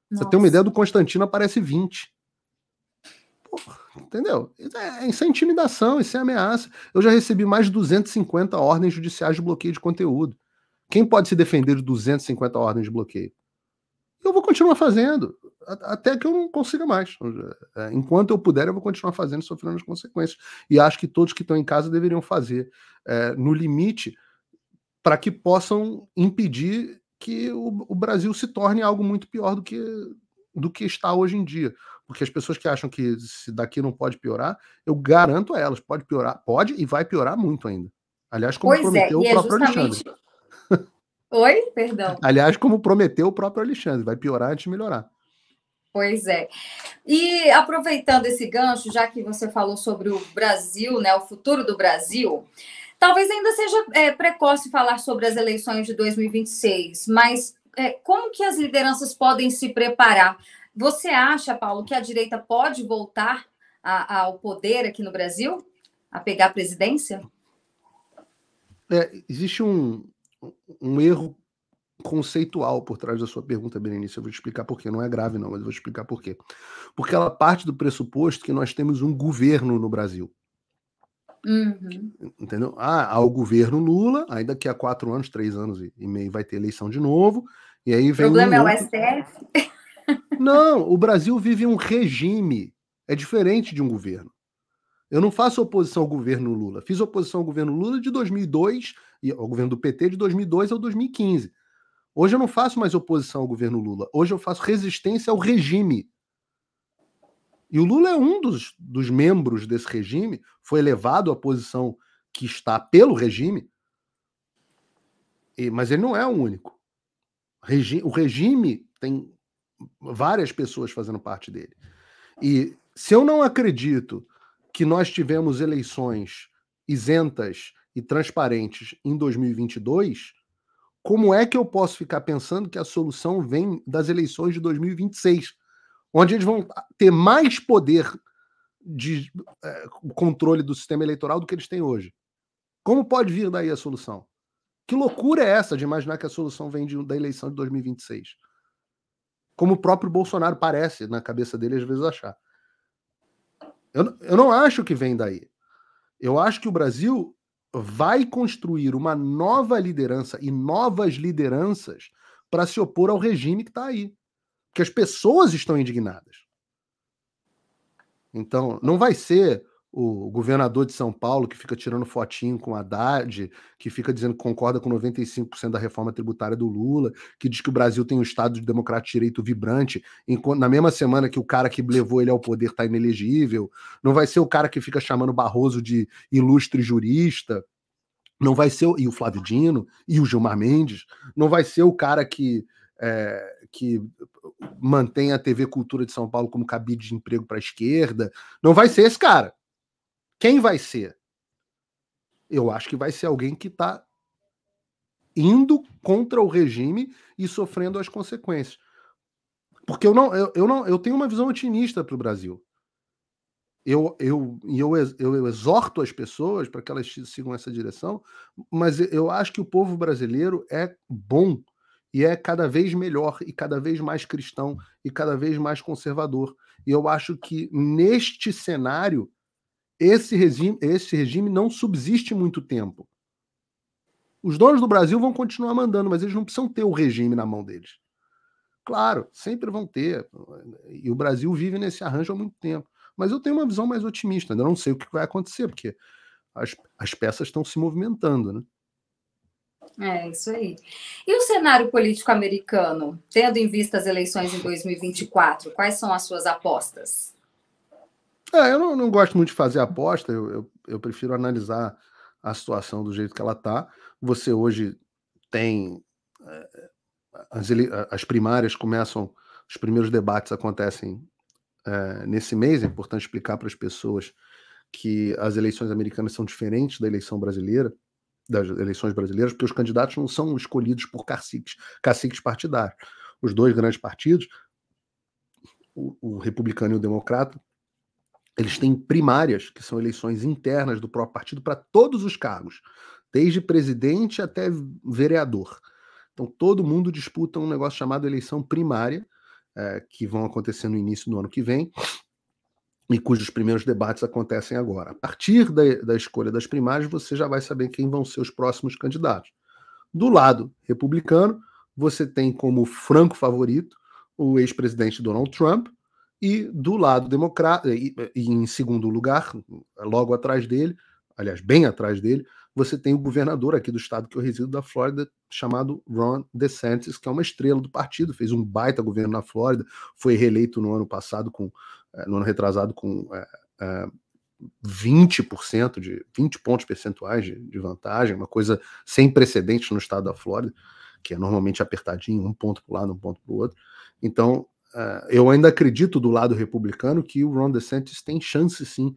Nossa. Você tem uma ideia, do Constantino aparece 20. Porra, Entendeu? Isso é intimidação, isso é ameaça. Eu já recebi mais de 250 ordens judiciais de bloqueio de conteúdo. Quem pode se defender de 250 ordens de bloqueio? Eu vou continuar fazendo, até que eu não consiga mais. Enquanto eu puder, eu vou continuar fazendo, sofrendo as consequências. E acho que todos que estão em casa deveriam fazer, no limite, para que possam impedir que o Brasil se torne algo muito pior do que está hoje em dia. Porque as pessoas que acham que se daqui não pode piorar, eu garanto a elas, pode piorar, pode e vai piorar muito ainda. Aliás, como Pois é, prometeu e o é próprio Alexandre. justamente. Oi? Perdão. Aliás, como prometeu o próprio Alexandre, vai piorar antes de melhorar. Pois é. E aproveitando esse gancho, já que você falou sobre o Brasil, né, o futuro do Brasil, talvez ainda seja precoce falar sobre as eleições de 2026, mas como que as lideranças podem se preparar? Você acha, Paulo, que a direita pode voltar ao poder aqui no Brasil? A pegar a presidência? Existe um erro conceitual por trás da sua pergunta, Berenice. Eu vou te explicar por quê. Não é grave, não, mas eu vou te explicar por quê. Porque ela parte do pressuposto que nós temos um governo no Brasil. Uhum. Entendeu? Há o governo Lula, aí daqui a 4 anos, 3 anos e meio vai ter eleição de novo, e aí O vem um problema é o outro... STF? Não, o Brasil vive um regime. É diferente de um governo. Eu não faço oposição ao governo Lula. Fiz oposição ao governo Lula de 2002, e ao governo do PT de 2002 ao 2015. Hoje eu não faço mais oposição ao governo Lula. Hoje eu faço resistência ao regime. E o Lula é um dos membros desse regime, foi elevado à posição que está pelo regime, mas ele não é o único. O regime tem várias pessoas fazendo parte dele. E se eu não acredito que nós tivemos eleições isentas e transparentes em 2022, como é que eu posso ficar pensando que a solução vem das eleições de 2026, onde eles vão ter mais poder de controle do sistema eleitoral do que eles têm hoje? Como pode vir daí a solução? Que loucura é essa de imaginar que a solução vem da eleição de 2026? Como o próprio Bolsonaro parece, na cabeça dele, às vezes achar. Eu não acho que vem daí. Eu acho que o Brasil vai construir uma nova liderança e novas lideranças para se opor ao regime que está aí. Porque as pessoas estão indignadas. Então, não vai ser o governador de São Paulo que fica tirando fotinho com a Haddad, que fica dizendo que concorda com 95% da reforma tributária do Lula, que diz que o Brasil tem um Estado de democrático de direito vibrante, enquanto na mesma semana que o cara que levou ele ao poder está inelegível. Não vai ser o cara que fica chamando Barroso de ilustre jurista. Não vai ser e o Flávio Dino e o Gilmar Mendes. Não vai ser o cara que mantém a TV Cultura de São Paulo como cabide de emprego para a esquerda. Não vai ser esse cara. Quem vai ser? Eu acho que vai ser alguém que está indo contra o regime e sofrendo as consequências. Porque eu tenho uma visão otimista para o Brasil. Eu exorto as pessoas para que elas sigam essa direção, mas eu acho que o povo brasileiro é bom e é cada vez melhor e cada vez mais cristão e cada vez mais conservador. E eu acho que neste cenário esse regime não subsiste muito tempo. Os donos do Brasil vão continuar mandando, mas eles não precisam ter o regime na mão deles. Claro, sempre vão ter. E o Brasil vive nesse arranjo há muito tempo. Mas eu tenho uma visão mais otimista. Ainda não sei o que vai acontecer, porque as peças estão se movimentando, né? É isso aí. E o cenário político americano, tendo em vista as eleições em 2024, quais são as suas apostas? Eu não gosto muito de fazer aposta, eu prefiro analisar a situação do jeito que ela está. Você hoje tem as primárias começam, os primeiros debates acontecem nesse mês. É importante explicar para as pessoas que as eleições americanas são diferentes da eleição brasileira, das eleições brasileiras, porque os candidatos não são escolhidos por caciques partidários. Os dois grandes partidos, o republicano e o democrata, eles têm primárias, que são eleições internas do próprio partido para todos os cargos, desde presidente até vereador. Então todo mundo disputa um negócio chamado eleição primária, que vão acontecer no início do ano que vem. e cujos primeiros debates acontecem agora. A partir da escolha das primárias, você já vai saber quem vão ser os próximos candidatos. Do lado republicano, você tem como franco favorito o ex-presidente Donald Trump, e do lado democrata, e em segundo lugar, logo atrás dele, aliás, bem atrás dele, você tem o governador aqui do estado que eu resido, da Flórida, chamado Ron DeSantis, que é uma estrela do partido, fez um baita governo na Flórida, foi reeleito no ano passado, no ano retrasado, com 20% 20 pontos percentuais de vantagem, uma coisa sem precedentes no estado da Flórida, que é normalmente apertadinho, um ponto para um lado, um ponto para o outro. Então, eu ainda acredito do lado republicano que o Ron DeSantis tem chance, sim,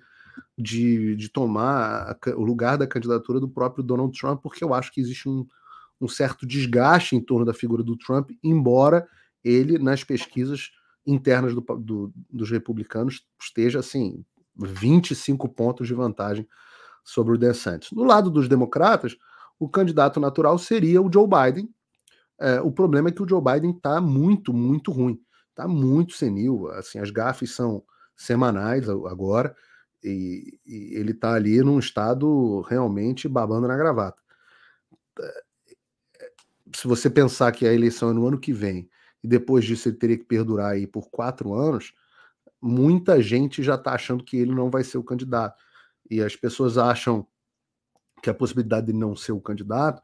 de tomar o lugar da candidatura do próprio Donald Trump, porque eu acho que existe um certo desgaste em torno da figura do Trump, embora ele, nas pesquisas internas dos republicanos, esteja, assim, 25 pontos de vantagem sobre o DeSantis. No lado dos democratas, o candidato natural seria o Joe Biden. O problema é que o Joe Biden está muito, muito ruim. Está muito senil. Assim, as gafes são semanais agora, e ele está ali num estado realmente babando na gravata. Se você pensar que a eleição é no ano que vem, e depois disso ele teria que perdurar aí por 4 anos, muita gente já está achando que ele não vai ser o candidato. E as pessoas acham que a possibilidade de não ser o candidato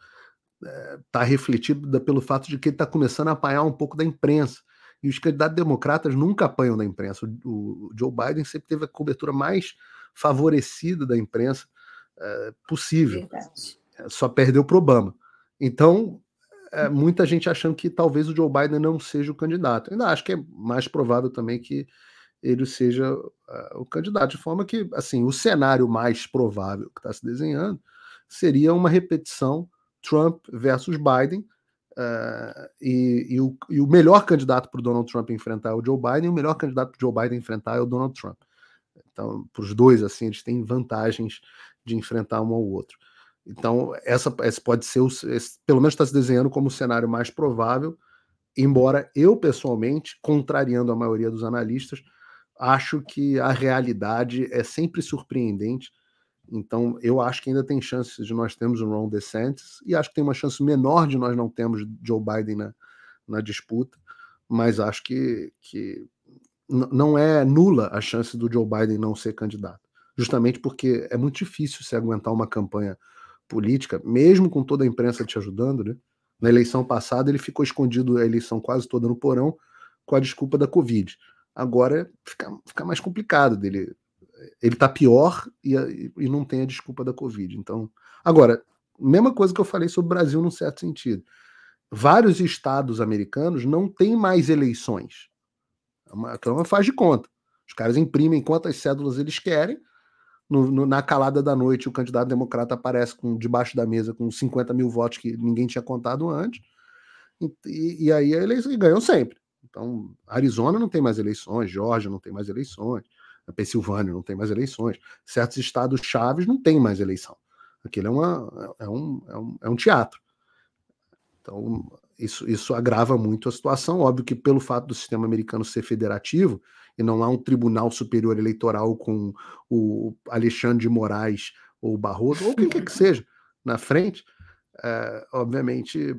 está refletida pelo fato de que ele está começando a apanhar um pouco da imprensa. E os candidatos democratas nunca apanham da imprensa. O Joe Biden sempre teve a cobertura mais favorecida da imprensa possível. Verdade. Só perdeu para o Obama. Então, muita gente achando que talvez o Joe Biden não seja o candidato. Ainda acho que é mais provável também que ele seja o candidato, de forma que, assim, o cenário mais provável que está se desenhando seria uma repetição Trump versus Biden, e o melhor candidato para o Donald Trump enfrentar é o Joe Biden, e o melhor candidato para o Joe Biden enfrentar é o Donald Trump. Então, para os dois, assim, eles têm vantagens de enfrentar um ao outro. Então, esse pode ser, pelo menos está se desenhando como o cenário mais provável, embora eu, pessoalmente, contrariando a maioria dos analistas, acho que a realidade é sempre surpreendente. Então, eu acho que ainda tem chances de nós termos o Ron DeSantis, e acho que tem uma chance menor de nós não termos Joe Biden na disputa, mas acho que não é nula a chance do Joe Biden não ser candidato, justamente porque é muito difícil se aguentar uma campanha política, mesmo com toda a imprensa te ajudando, né? Na eleição passada ele ficou escondido a eleição quase toda no porão com a desculpa da Covid. Agora fica mais complicado dele. Ele tá pior e não tem a desculpa da Covid. Então, agora, mesma coisa que eu falei sobre o Brasil num certo sentido. Vários estados americanos não têm mais eleições. A Câmara faz de conta. Os caras imprimem quantas cédulas eles querem. Na calada da noite, o candidato democrata aparece debaixo da mesa com 50 mil votos que ninguém tinha contado antes. E aí eles ganham sempre. Então, Arizona não tem mais eleições, Geórgia não tem mais eleições, a Pensilvânia não tem mais eleições, certos estados chaves não tem mais eleição. Aquilo é um teatro. Então, isso agrava muito a situação. Óbvio que pelo fato do sistema americano ser federativo, e não há um tribunal superior eleitoral com o Alexandre de Moraes ou o Barroso, ou quem quer que seja, na frente, obviamente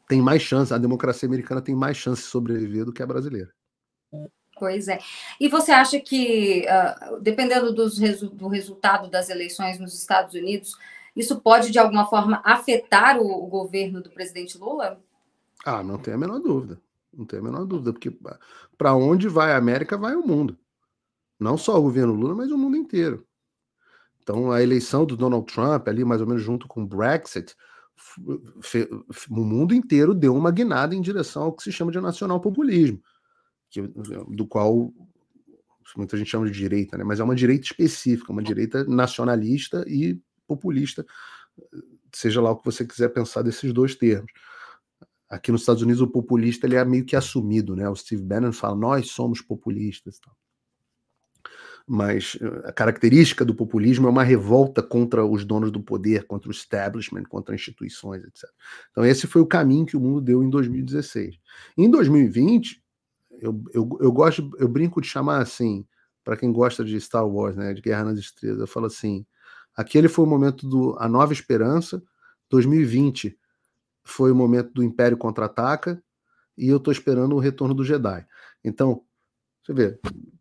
tem mais chance, a democracia americana tem mais chance de sobreviver do que a brasileira. Pois é. E você acha que, dependendo do resultado das eleições nos Estados Unidos, isso pode, de alguma forma, afetar o governo do presidente Lula? Não tem a menor dúvida. Não tem a menor dúvida, porque para onde vai a América, vai o mundo. Não só o governo Lula, mas o mundo inteiro. Então, a eleição do Donald Trump, ali mais ou menos junto com o Brexit, o mundo inteiro deu uma guinada em direção ao que se chama de nacional-populismo, do qual muita gente chama de direita, né? Mas é uma direita específica, uma direita nacionalista e populista, seja lá o que você quiser pensar desses dois termos. Aqui nos Estados Unidos, o populista ele é meio que assumido, né? O Steve Bannon fala, nós somos populistas. Mas a característica do populismo é uma revolta contra os donos do poder, contra o establishment, contra instituições, etc. Então esse foi o caminho que o mundo deu em 2016. Em 2020, eu brinco de chamar assim, para quem gosta de Star Wars, né, de Guerra nas Estrelas, eu falo assim, aquele foi o momento do A Nova Esperança, 2020 foi o momento do Império Contra-Ataca, e eu estou esperando o Retorno do Jedi. Então, você vê,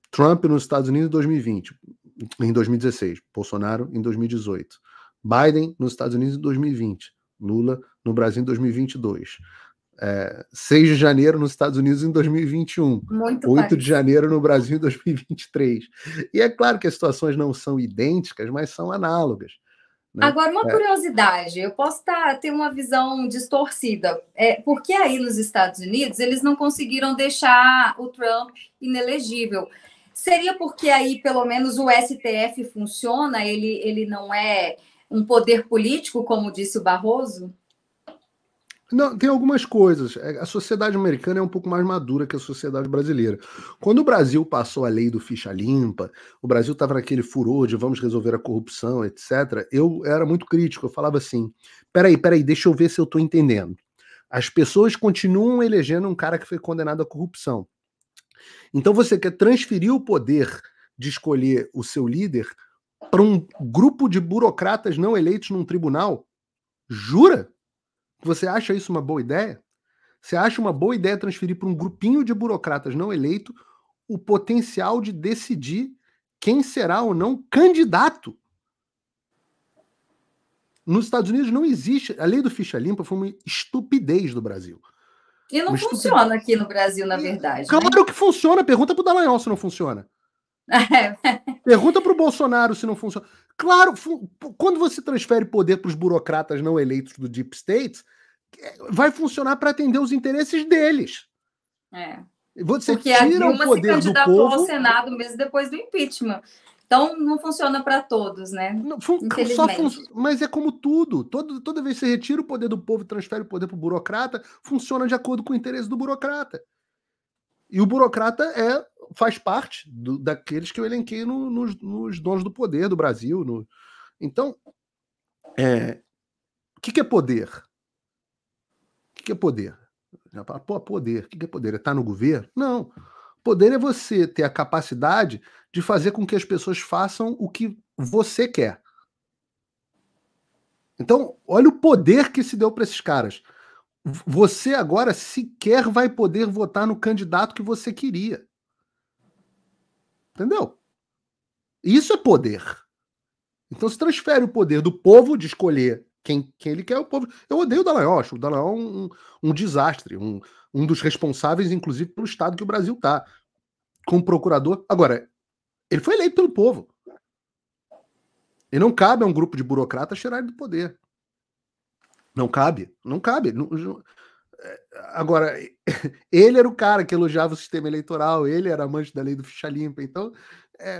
Trump nos Estados Unidos em 2020, em 2016, Bolsonaro em 2018, Biden nos Estados Unidos em 2020, Lula no Brasil em 2022, 6 de janeiro nos Estados Unidos em 2021, Muito 8 de parecido. janeiro no Brasil em 2023. E é claro que as situações não são idênticas, mas são análogas, né? Agora, uma curiosidade, eu posso ter uma visão distorcida. Por que aí nos Estados Unidos eles não conseguiram deixar o Trump inelegível? Seria porque aí, pelo menos, o STF funciona, ele não é um poder político, como disse o Barroso? Não, tem algumas coisas. A sociedade americana é um pouco mais madura que a sociedade brasileira. Quando o Brasil passou a lei do ficha limpa, o Brasil estava naquele furor de vamos resolver a corrupção, etc. Eu era muito crítico, eu falava assim, peraí, deixa eu ver se eu estou entendendo. As pessoas continuam elegendo um cara que foi condenado à corrupção. Então você quer transferir o poder de escolher o seu líder para um grupo de burocratas não eleitos num tribunal? Jura? Você acha isso uma boa ideia? Você acha uma boa ideia transferir para um grupinho de burocratas não eleito o potencial de decidir quem será ou não candidato? Nos Estados Unidos não existe. A lei do ficha limpa foi uma estupidez do Brasil. E não funciona aqui no Brasil, na verdade, claro, né? Que funciona. Pergunta para o Dallagnol se não funciona. Pergunta para o Bolsonaro se não funciona. Claro, quando você transfere poder para os burocratas não eleitos do Deep State, vai funcionar para atender os interesses deles. Você porque a tira Dilma o poder se candidatou do povo ao Senado mesmo depois do impeachment. Então, não funciona para todos, né? Não, Infelizmente. mas é como tudo. Toda vez que você retira o poder do povo e transfere o poder para o burocrata, funciona de acordo com o interesse do burocrata. E o burocrata faz parte daqueles que eu elenquei nos donos do poder do Brasil. Então, o que é poder? O que é poder? Pô, poder. O que é poder? É estar no governo? Não. Poder é você ter a capacidade de fazer com que as pessoas façam o que você quer. Então, olha o poder que se deu para esses caras. Você agora sequer vai poder votar no candidato que você queria. Entendeu? Isso é poder. Então se transfere o poder do povo de escolher quem ele quer, o povo. Eu odeio o Dallagnol, acho o Dallagnol um desastre, um dos responsáveis, inclusive, pelo estado que o Brasil está. Como procurador. Agora, ele foi eleito pelo povo. E não cabe a um grupo de burocratas tirar ele do poder. Não cabe. Agora, ele era o cara que elogiava o sistema eleitoral, ele era amante da lei do ficha limpa, então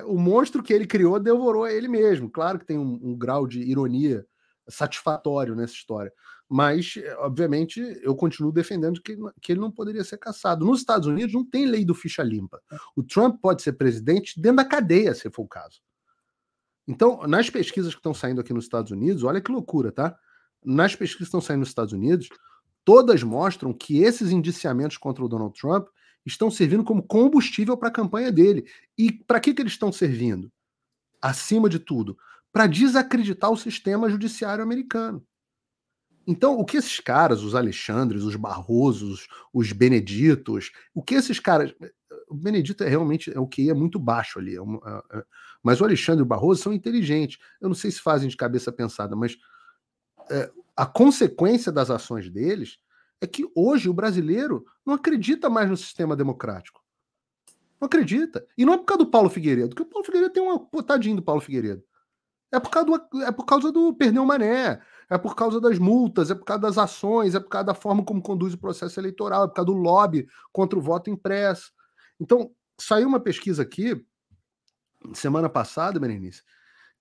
o monstro que ele criou devorou ele mesmo. Claro que tem um grau de ironia satisfatório nessa história, mas, obviamente, eu continuo defendendo que ele não poderia ser caçado. Nos Estados Unidos não tem lei do ficha limpa. O Trump pode ser presidente dentro da cadeia, se for o caso. Então, nas pesquisas que estão saindo aqui nos Estados Unidos, olha que loucura, tá? Nas pesquisas que estão saindo nos Estados Unidos, todas mostram que esses indiciamentos contra o Donald Trump estão servindo como combustível para a campanha dele. E para que eles estão servindo? Acima de tudo, para desacreditar o sistema judiciário americano. Então, o que esses caras, os Alexandres, os Barrosos, os Beneditos, o que esses caras... O Benedito realmente o QI é muito baixo ali. Mas o Alexandre e o Barroso são inteligentes. Eu não sei se fazem de cabeça pensada, mas a consequência das ações deles é que hoje o brasileiro não acredita mais no sistema democrático. Não acredita. E não é por causa do Paulo Figueiredo, porque o Paulo Figueiredo tem uma potadinha do Paulo Figueiredo. É por causa do perdeu mané, é por causa das multas, é por causa das ações, é por causa da forma como conduz o processo eleitoral, é por causa do lobby contra o voto impresso. Então, saiu uma pesquisa aqui, semana passada, Berenice,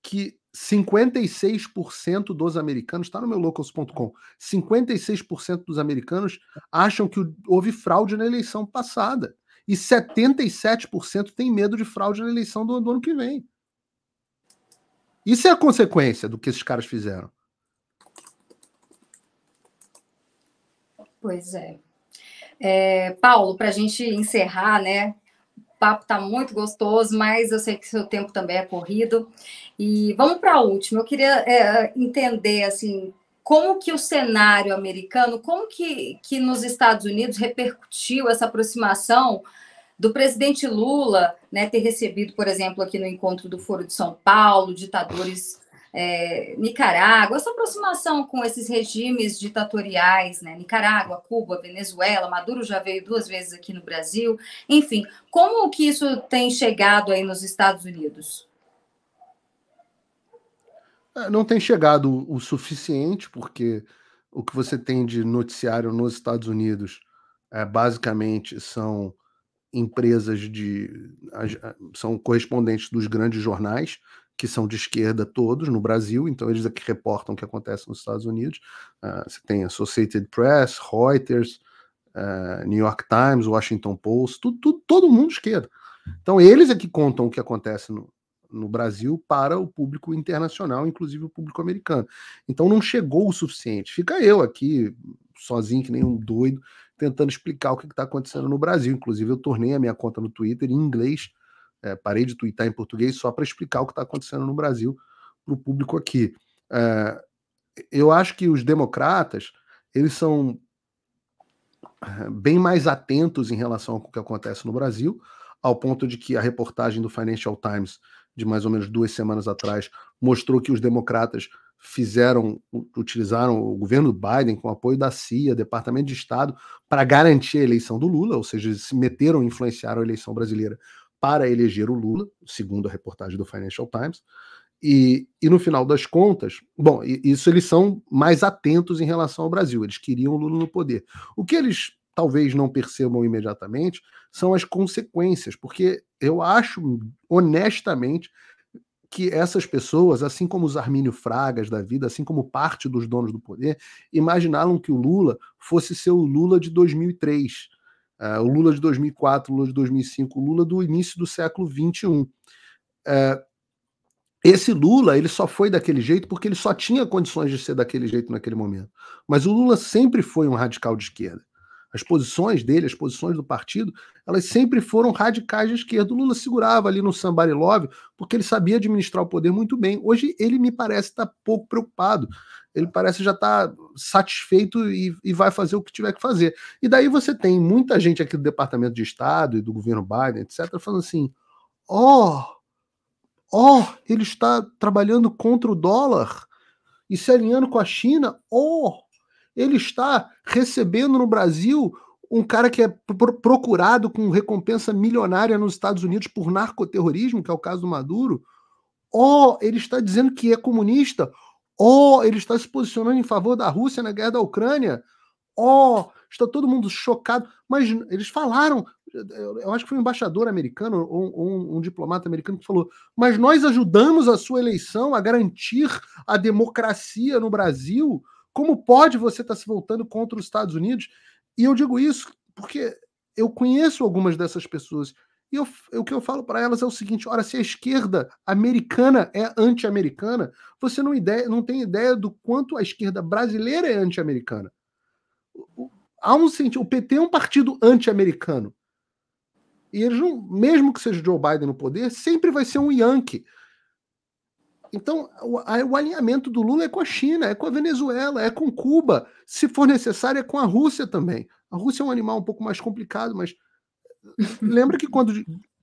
que 56% dos americanos, está no meu locals.com, 56% dos americanos acham que houve fraude na eleição passada. E 77% tem medo de fraude na eleição do ano que vem. Isso é a consequência do que esses caras fizeram. Pois é. Paulo, para a gente encerrar, né? papo está muito gostoso, mas eu sei que seu tempo também é corrido. E vamos para a última. Eu queria entender, assim, como que o cenário americano, como que nos Estados Unidos repercutiu essa aproximação do presidente Lula, né, ter recebido, por exemplo, aqui no encontro do Foro de São Paulo, ditadores, Nicarágua, essa aproximação com esses regimes ditatoriais, né, Nicarágua, Cuba, Venezuela, Maduro já veio 2 vezes aqui no Brasil, enfim, como que isso tem chegado aí nos Estados Unidos? Não tem chegado o suficiente, porque o que você tem de noticiário nos Estados Unidos basicamente são empresas são correspondentes dos grandes jornais, que são de esquerda todos no Brasil, então eles aqui reportam o que acontece nos Estados Unidos. Você tem Associated Press, Reuters, New York Times, Washington Post, todo mundo esquerda. Então eles é que contam o que acontece no Brasil para o público internacional, inclusive o público americano. Então não chegou o suficiente. Fica eu aqui, sozinho, que nem um doido, tentando explicar o que está acontecendo no Brasil. Inclusive, eu tornei a minha conta no Twitter em inglês, parei de twittar em português só para explicar o que está acontecendo no Brasil para o público aqui. Eu acho que os democratas, eles são bem mais atentos em relação ao que acontece no Brasil, ao ponto de que a reportagem do Financial Times, de mais ou menos 2 semanas atrás, mostrou que os democratas utilizaram o governo Biden com apoio da CIA, Departamento de Estado, para garantir a eleição do Lula, ou seja, se meteram e influenciaram a eleição brasileira para eleger o Lula, segundo a reportagem do Financial Times. E no final das contas, bom, isso eles são mais atentos em relação ao Brasil, eles queriam o Lula no poder. O que eles talvez não percebam imediatamente são as consequências, porque eu acho, honestamente, que essas pessoas, assim como os Armínio Fragas da vida, assim como parte dos donos do poder, imaginaram que o Lula fosse ser o Lula de 2003, o Lula de 2004, o Lula de 2005, o Lula do início do século XXI. Esse Lula, ele só foi daquele jeito porque ele só tinha condições de ser daquele jeito naquele momento. Mas o Lula sempre foi um radical de esquerda. As posições dele, as posições do partido, elas sempre foram radicais de esquerda. O Lula segurava ali no somebody love porque ele sabia administrar o poder muito bem. Hoje ele me parece estar pouco preocupado. Ele parece já estar satisfeito e vai fazer o que tiver que fazer. E daí você tem muita gente aqui do Departamento de Estado e do governo Biden, etc., falando assim, ele está trabalhando contra o dólar e se alinhando com a China. Ele está recebendo no Brasil um cara que é procurado com recompensa milionária nos Estados Unidos por narcoterrorismo, que é o caso do Maduro. Ele está dizendo que é comunista. Ele está se posicionando em favor da Rússia na guerra da Ucrânia. Está todo mundo chocado. Mas eles falaram, eu acho que foi um embaixador americano ou um diplomata americano que falou, mas nós ajudamos a sua eleição a garantir a democracia no Brasil. Como pode você estar se voltando contra os Estados Unidos? E eu digo isso porque eu conheço algumas dessas pessoas. E o que eu falo para elas é o seguinte, ora, se a esquerda americana é anti-americana, você não tem ideia do quanto a esquerda brasileira é anti-americana. Há um sentido, o PT é um partido anti-americano. E eles não, mesmo que seja Joe Biden no poder, sempre vai ser um Yankee. Então, o alinhamento do Lula é com a China, é com a Venezuela, é com Cuba. Se for necessário, é com a Rússia também. A Rússia é um animal um pouco mais complicado, mas lembra que quando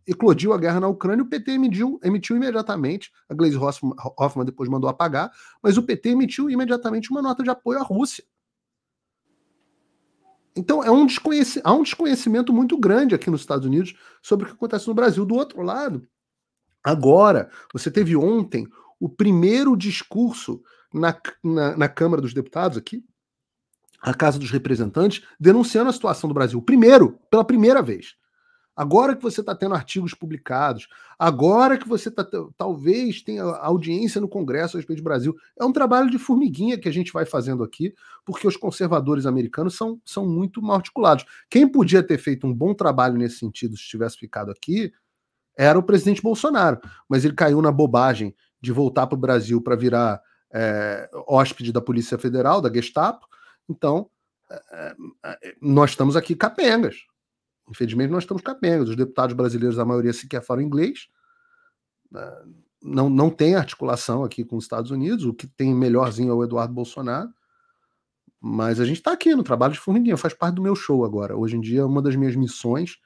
eclodiu a guerra na Ucrânia, o PT emitiu imediatamente, a Gleisi Hoffmann depois mandou apagar, mas o PT emitiu imediatamente uma nota de apoio à Rússia. Então, há um desconhecimento muito grande aqui nos Estados Unidos sobre o que acontece no Brasil. Do outro lado, agora, você teve ontem o primeiro discurso na Câmara dos Deputados aqui, a Casa dos Representantes, denunciando a situação do Brasil. Pela primeira vez. Agora que você está tendo artigos publicados, agora que você talvez tenha audiência no Congresso a respeito do Brasil, é um trabalho de formiguinha que a gente vai fazendo aqui, porque os conservadores americanos são muito mal articulados. Quem podia ter feito um bom trabalho nesse sentido se tivesse ficado aqui era o presidente Bolsonaro, mas ele caiu na bobagem de voltar para o Brasil para virar hóspede da Polícia Federal, da Gestapo. Então, nós estamos aqui capengas. Infelizmente, nós estamos capengas. Os deputados brasileiros, a maioria sequer falam inglês. Não tem articulação aqui com os Estados Unidos. O que tem melhorzinho é o Eduardo Bolsonaro. Mas a gente está aqui no trabalho de formiguinha, faz parte do meu show agora. Hoje em dia, uma das minhas missões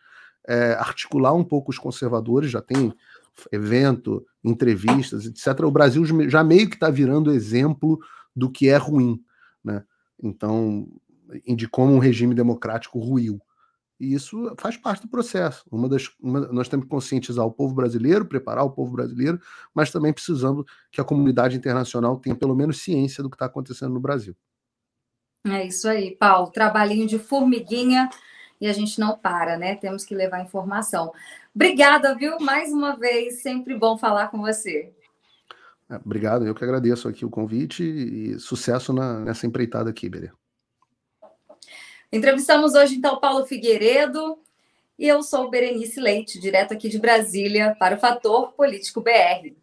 é articular um pouco os conservadores, já tem evento, entrevistas, etc. O Brasil já meio que está virando exemplo do que é ruim, né? Então, de como um regime democrático ruiu. E isso faz parte do processo. Nós temos que conscientizar o povo brasileiro, preparar o povo brasileiro, mas também precisamos que a comunidade internacional tenha pelo menos ciência do que está acontecendo no Brasil. É isso aí, Paulo. Trabalhinho de formiguinha e a gente não para, né? Temos que levar informação. Obrigada, viu? Mais uma vez, sempre bom falar com você. Obrigado, eu que agradeço aqui o convite e sucesso nessa empreitada aqui, Berê. Entrevistamos hoje, então, Paulo Figueiredo e eu sou Berenice Leite, direto aqui de Brasília, para o Fator Político BR.